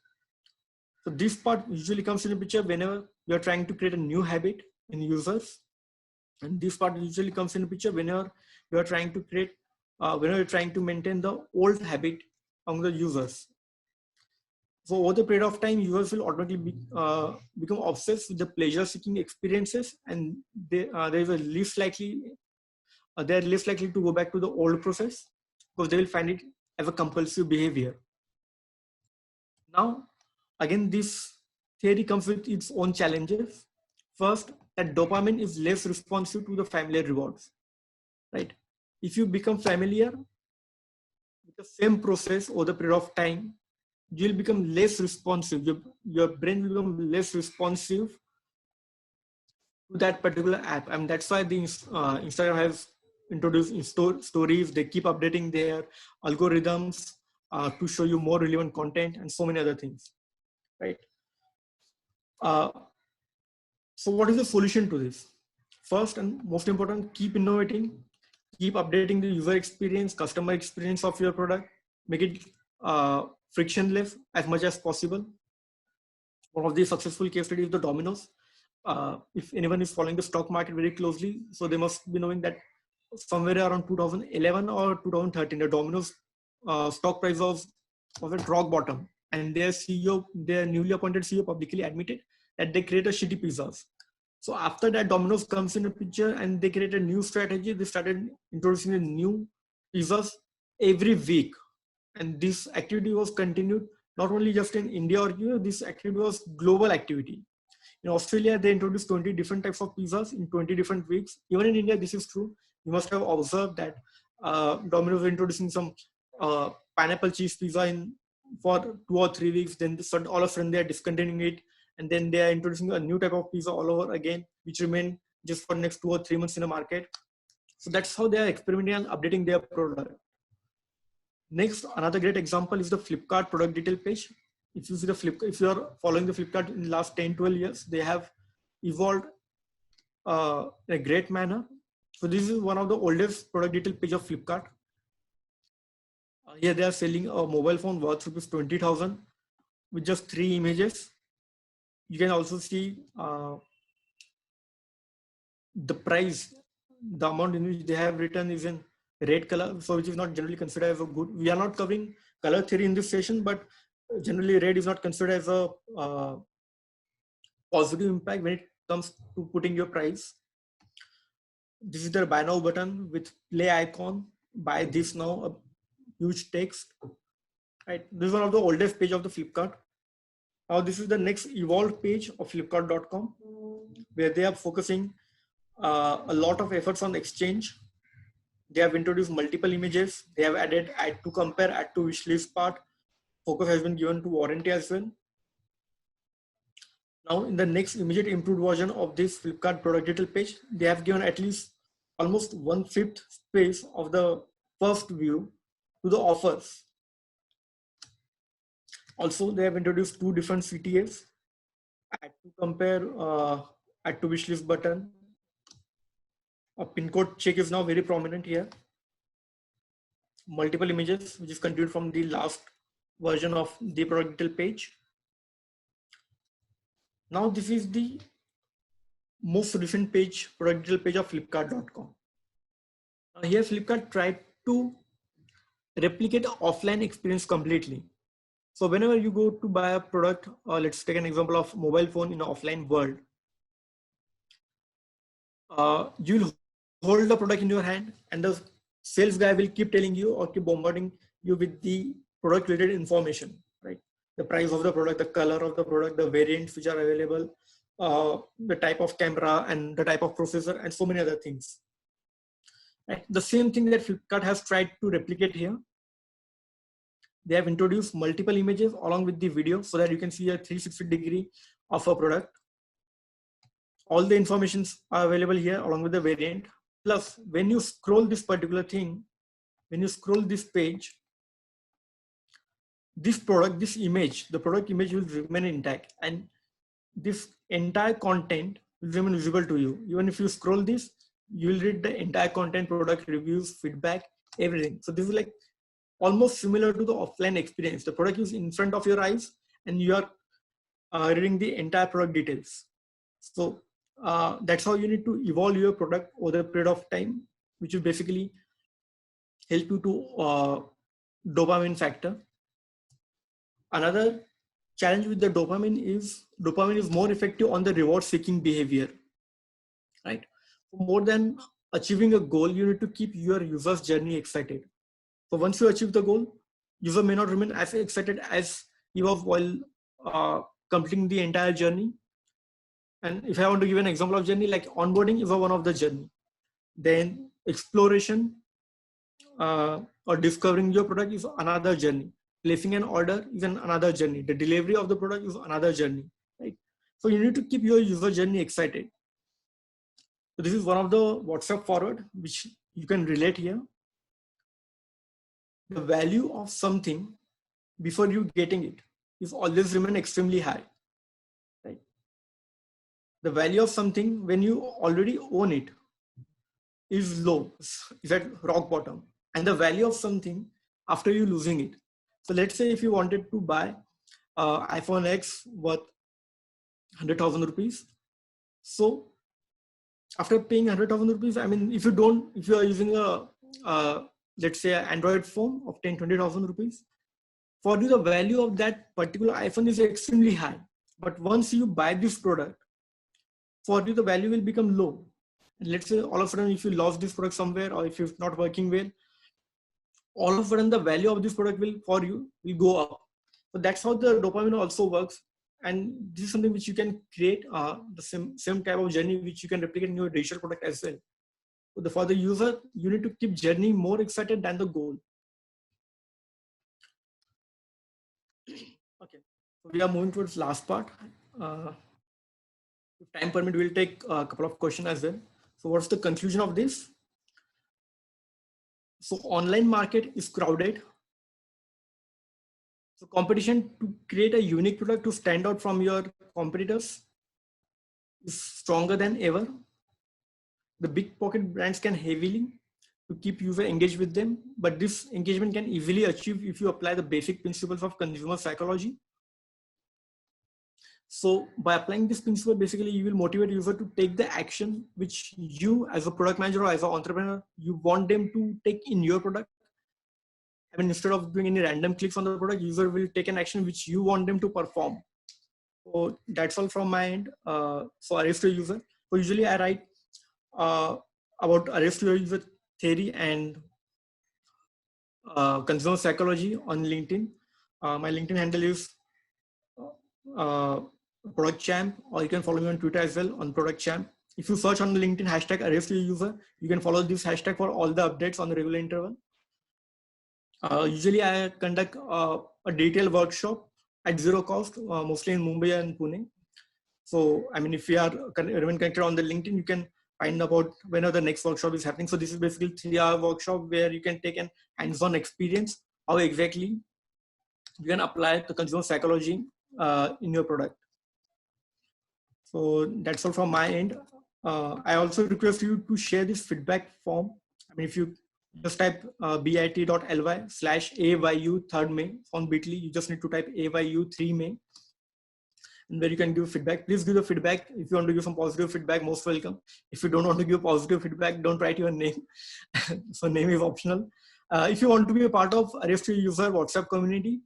this part usually comes in the picture whenever you are trying to create a new habit in users. And this part usually comes in the picture whenever you are trying to create, whenever you're trying to maintain the old habit among the users. So over the period of time, users will automatically become obsessed with the pleasure-seeking experiences, and they're less likely to go back to the old process because they will find it as a compulsive behavior. Now, again, this theory comes with its own challenges. First, that dopamine is less responsive to the familiar rewards, right? If you become familiar with the same process over the period of time, you'll become less responsive. Your brain will become less responsive to that particular app. And that's why the Instagram has introduced stories. They keep updating their algorithms to show you more relevant content and so many other things, right? So what is the solution to this? First and most important, keep innovating, keep updating the user experience, customer experience of your product, make it frictionless as much as possible. One of the successful case studies is the Domino's. If anyone is following the stock market very closely, so they must be knowing that somewhere around 2011 or 2013, the Domino's stock price was at rock bottom, and their CEO, their newly appointed CEO, publicly admitted that they created shitty pizzas. So after that, Domino's comes in a picture, and they created a new strategy. They started introducing the new pizzas every week, and this activity was continued not only just in India or US. This activity was global activity. In Australia, they introduced 20 different types of pizzas in 20 different weeks. Even in India, this is true. You must have observed that Domino's was introducing some pineapple cheese pizza for 2 or 3 weeks. Then all of a sudden they are discontinuing it, and then they are introducing a new type of pizza all over again, which remain just for next 2 or 3 months in the market. So that's how they are experimenting and updating their product. Next, another great example is the Flipkart product detail page. If you see the Flipkart, if you are following the Flipkart in the last 10-12 years, they have evolved in a great manner. So this is one of the oldest product detail page of Flipkart. Here they are selling a mobile phone worth ₹20,000 with just 3 images. You can also see the price, the amount in which they have written is in red color, so which is not generally considered as a good. We are not covering color theory in this session, but generally red is not considered as a positive impact when it comes to putting your price. This is the buy now button with play icon, buy this now, a huge text, right? This is one of the oldest page of the Flipkart. Now this is the next evolved page of flipkart.com, where they are focusing a lot of efforts on exchange. They have introduced multiple images. They have added add to compare, add to wish list part. Focus has been given to warranty as well. Now in the next immediate improved version of this Flipkart product detail page, they have given at least almost 1/5 space of the first view to the offers. Also, they have introduced 2 different CTAs, add to compare, add to wish list button. A pin code check is now very prominent here. Multiple images, which is continued from the last version of the product detail page. Now this is the most recent page, product detail page of Flipkart.com. Here Flipkart tried to replicate the offline experience completely. So whenever you go to buy a product, let's take an example of mobile phone in an offline world. You'll hold the product in your hand, and the sales guy will keep telling you or keep bombarding you with the product related information, right? The price of the product, the color of the product, the variants which are available, the type of camera and the type of processor, and so many other things. Right? The same thing that Flipkart has tried to replicate here. they have introduced multiple images along with the video so that you can see a 360-degree of a product. All the informations are available here along with the variant. Plus, when you scroll this particular thing, when you scroll this page, this product, this image, the product image will remain intact, and this entire content will remain visible to you. Even if you scroll this, you will read the entire content, product reviews, feedback, everything. So this is like almost similar to the offline experience. The product is in front of your eyes and you are reading the entire product details. So that's how you need to evolve your product over the period of time, which will basically help you to dopamine factor. Another challenge with the dopamine is more effective on the reward seeking behavior, right? More than achieving a goal, you need to keep your user's journey excited. So once you achieve the goal, user may not remain as excited as he was while completing the entire journey. And if I want to give an example of journey, like onboarding is one of the journey. Then exploration or discovering your product is another journey. Placing an order is another journey. The delivery of the product is another journey, right? So you need to keep your user journey excited. So this is one of the WhatsApp forward, which you can relate here. The value of something before you getting it is always remain extremely high, right? The value of something when you already own it is low, is at rock bottom. And the value of something after you losing it. So let's say if you wanted to buy iPhone X worth 100,000 rupees. So after paying 100,000 rupees, I mean, if you are using a let's say an Android phone of 10-20,000 rupees, for you the value of that particular iPhone is extremely high. But once you buy this product, for you the value will become low. And let's say all of a sudden if you lost this product somewhere, or if it's not working well, all of a sudden the value of this product will go up. So that's how the dopamine also works. And this is something which you can create the same type of journey which you can replicate in your digital product as well. So for the user, you need to keep journey more excited than the goal. Okay, so we are moving towards last part. If time permit, we'll take a couple of questions as well. So what's the conclusion of this? So online market is crowded. So competition to create a unique product to stand out from your competitors is stronger than ever. The big pocket brands can heavily to keep user engaged with them, but this engagement can easily achieve if you apply the basic principles of consumer psychology. So by applying this principle, basically you will motivate user to take the action which you as a product manager or as an entrepreneur, you want them to take in your product. I mean, instead of doing any random clicks on the product, user will take an action which you want them to perform. So that's all from my end. So arrest your user. So usually I write about arrest your user theory and consumer psychology on LinkedIn. My LinkedIn handle is Product Champ, or you can follow me on Twitter as well on Product Champ. If you search on the LinkedIn hashtag arrest your user, you can follow this hashtag for all the updates on the regular interval. Usually I conduct a detailed workshop at zero cost, mostly in Mumbai and Pune. So, I mean, if you are remain connected on the LinkedIn, you can find about when the next workshop is happening. So this is basically 3-hour workshop where you can take an hands-on experience, how exactly you can apply the consumer psychology in your product. So that's all from my end. I also request you to share this feedback form. I mean, if you just type bit.ly/AYU 3rd May on Bitly, you just need to type AYU 3 May, and where you can give feedback. Please give the feedback. If you want to give some positive feedback, most welcome. If you don't want to give positive feedback, don't write your name. So name is optional. If you want to be a part of Arrest Your User WhatsApp community,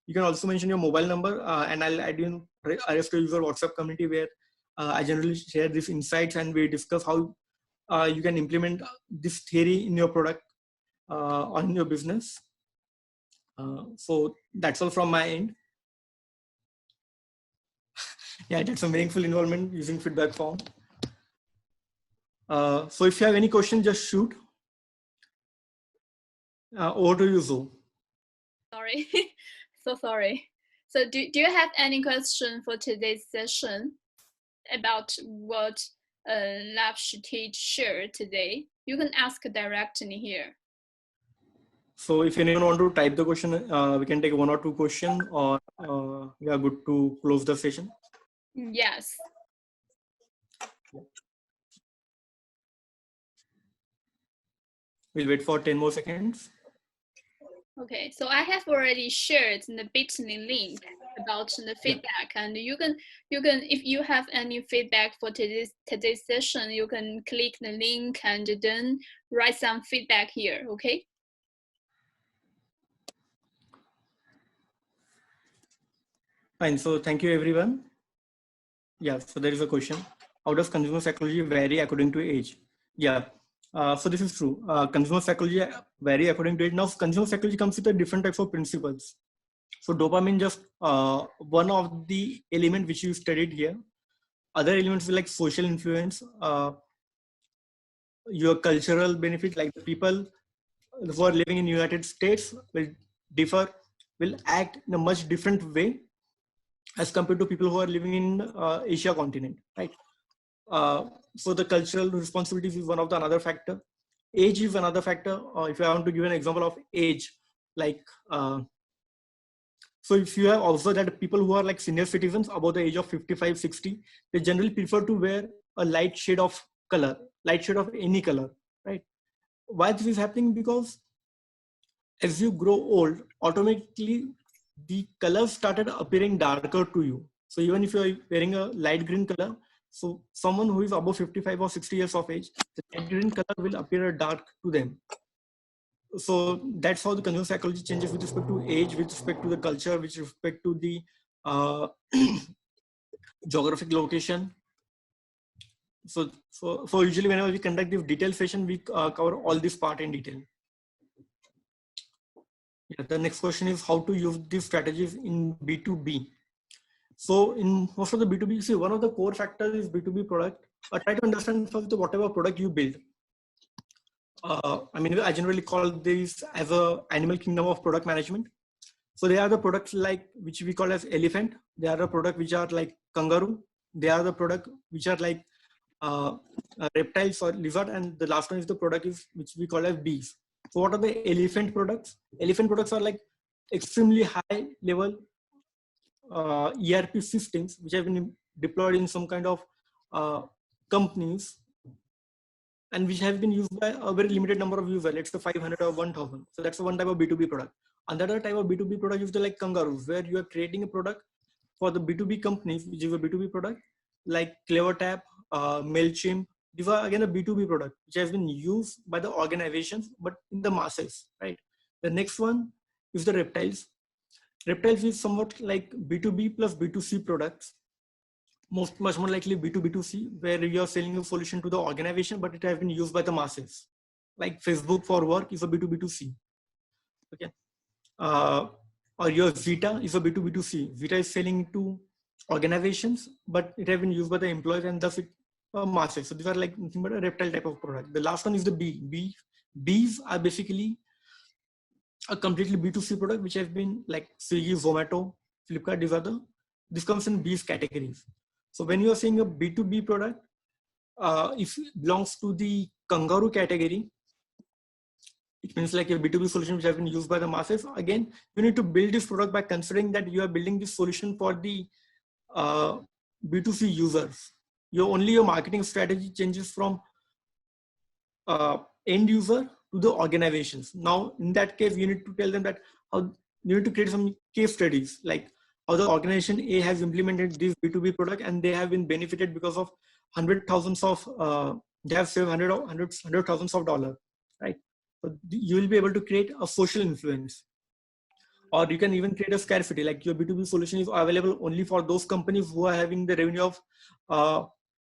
you can also mention your mobile number and I'll add you in Arrest Your User WhatsApp community, where I generally share these insights and we discuss how you can implement this theory in your product or in your business. So that's all from my end. Yeah, that's a meaningful involvement using feedback form. So if you have any question, just shoot. Over to you, Zoe. sorry. So sorry. So do you have any question for today's session about what Lapshiteej shared today? You can ask directly here. So if anyone want to type the question, we can take 1 or 2 questions, or we are good to close the session. Yes. We'll wait for 10 more seconds. Okay, so I have already shared the Bitly link about the feedback, and you can if you have any feedback for today's session, you can click the link and then write some feedback here. Okay. Fine. So thank you, everyone. Yeah. So there is a question: how does consumer psychology vary according to age? Yeah. So this is true. Consumer psychology vary according to age. Now, consumer psychology comes with a different types of principles. So dopamine just one of the element which you studied here. Other elements like social influence, your cultural benefit, like the people who are living in United States will act in a much different way as compared to people who are living in Asia continent, right? So the cultural responsibilities is one of the another factor. Age is another factor. If I want to give an example of age, like so if you have observed that people who are like senior citizens above the age of 55, 60, they generally prefer to wear a light shade of color, light shade of any color, right? Why this is happening? Because as you grow old, automatically the colors started appearing darker to you. So even if you're wearing a light green color, so someone who is above 55 or 60 years of age, the light green color will appear dark to them. So that's how the consumer psychology changes with respect to age, with respect to the culture, with respect to the uh, geographic location. So usually whenever we conduct this detailed session, we cover all this part in detail. Yeah, the next question is how to use these strategies in B2B. So in most of the B2B, see, one of the core factors is B2B product. Try to understand first whatever product you build. I mean, I generally call this as a animal kingdom of product management. So they are the products like which we call as elephant. They are the product which are like kangaroo. They are the product which are like reptiles or lizard, and the last one is the product is which we call as bees. So what are the elephant products? Elephant products are like extremely high level ERP systems which have been deployed in some kind of companies and which have been used by a very limited number of users, let's say 500 or 1000. So that's one type of B2B product. Another type of B2B product is the like kangaroos, where you are creating a product for the B2B companies, which is a B2B product like CleverTap, MailChimp. These are again a B2B product which has been used by the organizations, but in the masses, right? The next one is the reptiles. Reptiles is somewhat like B2B plus B2C products, much more likely B2B2C, where you are selling a solution to the organization, but it has been used by the masses. Like Facebook for work is a B2B2C. Okay. Or your Zeta is a B2B2C. Zeta is selling to organizations, but it has been used by the employees and thus it masses. So these are like nothing but a reptile type of product. The last one is the bee. Bees are basically a completely B2C product, which has been like Swiggy, Zomato, Flipkart. This comes in bees categories. So when you are saying a B2B product, if it belongs to the kangaroo category, it means like a B2B solution which has been used by the masses. Again, you need to build this product by considering that you are building this solution for the B2C users. Your marketing strategy changes from end user to the organizations. Now, in that case, you need to tell them that how you need to create some case studies, like how the organization A has implemented this B2B product and they have been benefited because of they have saved hundred thousands of dollars, right? So you will be able to create a social influence, or you can even create a scarcity, like your B2B solution is available only for those companies who are having the revenue of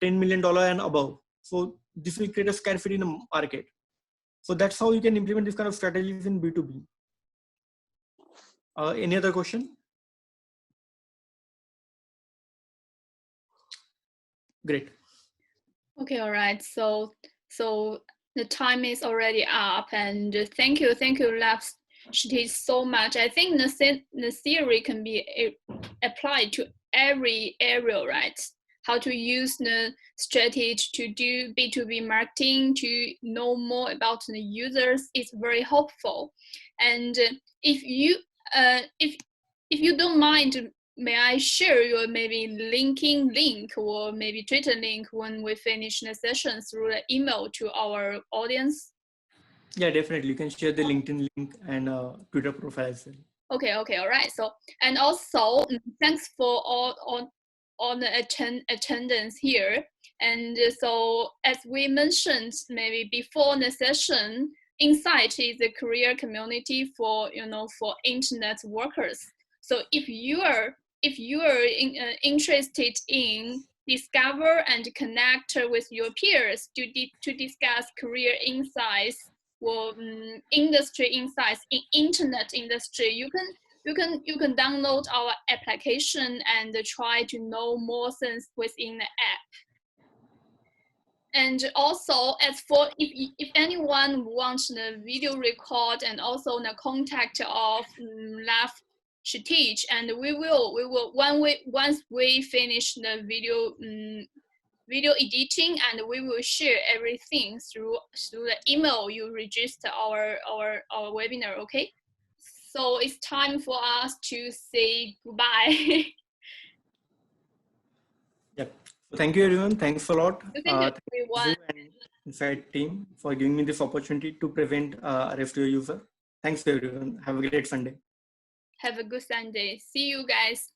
$10 million and above. So this will create a scarcity in the market. So that's how you can implement this kind of strategies in B2B. Any other question? Great. Okay, all right. So the time is already up, and thank you, she teaches so much. I think the theory can be applied to every area, right? How to use the strategy to do B2B marketing, to know more about the users is very helpful. And if you if you don't mind, may I share your maybe LinkedIn link or maybe Twitter link when we finish the session through the email to our audience? Yeah, definitely. You can share the LinkedIn link and Twitter profile as well. Okay, all right. So, and also thanks for all the attendance here. And so, as we mentioned maybe before the session, Insight is a career community for for internet workers. So if you are interested in discover and connect with your peers to discuss career insights or industry insights in internet industry, you can download our application and try to know more things within the app. And also, as for if anyone wants the video record and also the contact of Lav Shitich, and we will once we finish the video editing, and we will share everything through the email you register our webinar. Okay, so it's time for us to say goodbye. Yep. So thank you, everyone. Thanks a lot. Thank you, everyone. And Insight team for giving me this opportunity to present RF to your user. Thanks, everyone. Have a great Sunday. Have a good Sunday. See you guys.